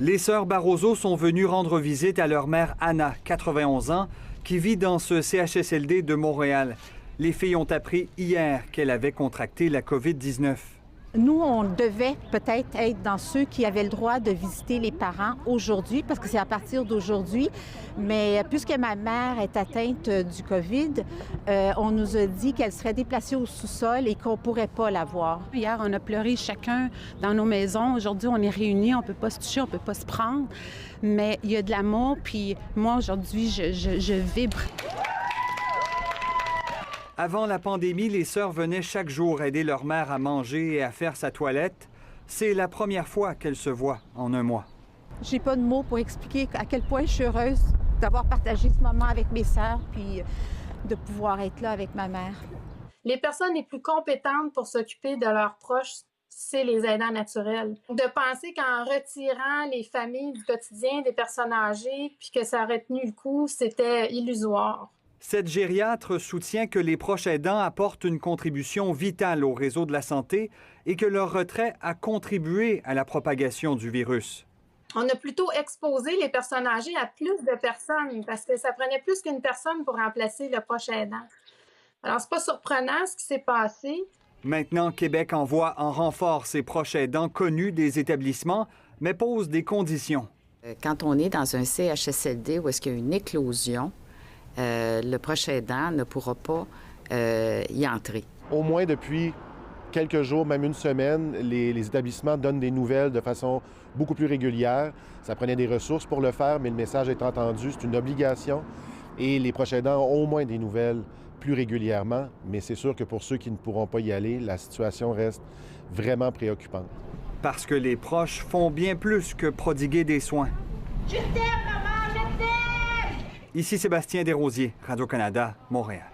Les sœurs Barroso sont venues rendre visite à leur mère Anna, 91 ans, qui vit dans ce CHSLD de Montréal. Les filles ont appris hier qu'elle avait contracté la COVID-19. Nous, on devait peut-être être dans ceux qui avaient le droit de visiter les parents aujourd'hui, parce que c'est à partir d'aujourd'hui. Mais puisque ma mère est atteinte du COVID, on nous a dit qu'elle serait déplacée au sous-sol et qu'on ne pourrait pas la voir. Hier, on a pleuré chacun dans nos maisons. Aujourd'hui, on est réunis, on ne peut pas se toucher, on ne peut pas se prendre. Mais il y a de l'amour, puis moi, aujourd'hui, je vibre. Avant la pandémie, les sœurs venaient chaque jour aider leur mère à manger et à faire sa toilette. C'est la première fois qu'elles se voient en un mois. J'ai pas de mots pour expliquer à quel point je suis heureuse d'avoir partagé ce moment avec mes sœurs puis de pouvoir être là avec ma mère. Les personnes les plus compétentes pour s'occuper de leurs proches, c'est les aidants naturels. De penser qu'en retirant les familles du quotidien des personnes âgées puis que ça aurait tenu le coup, c'était illusoire. Cette gériatre soutient que les proches aidants apportent une contribution vitale au réseau de la santé et que leur retrait a contribué à la propagation du virus. On a plutôt exposé les personnes âgées à plus de personnes parce que ça prenait plus qu'une personne pour remplacer le proche aidant. Alors, c'est pas surprenant ce qui s'est passé. Maintenant, Québec envoie en renfort ses proches aidants connus des établissements, mais pose des conditions. Quand on est dans un CHSLD où est-ce qu'il y a une éclosion, le proche aidant ne pourra pas y entrer. Au moins depuis quelques jours, même une semaine, les établissements donnent des nouvelles de façon beaucoup plus régulière. Ça prenait des ressources pour le faire, mais le message est entendu, c'est une obligation. Et les proches aidants ont au moins des nouvelles plus régulièrement, mais c'est sûr que pour ceux qui ne pourront pas y aller, la situation reste vraiment préoccupante. Parce que les proches font bien plus que prodiguer des soins. Je t'aime, maman, je t'aime! Ici Sébastien Desrosiers, Radio-Canada, Montréal.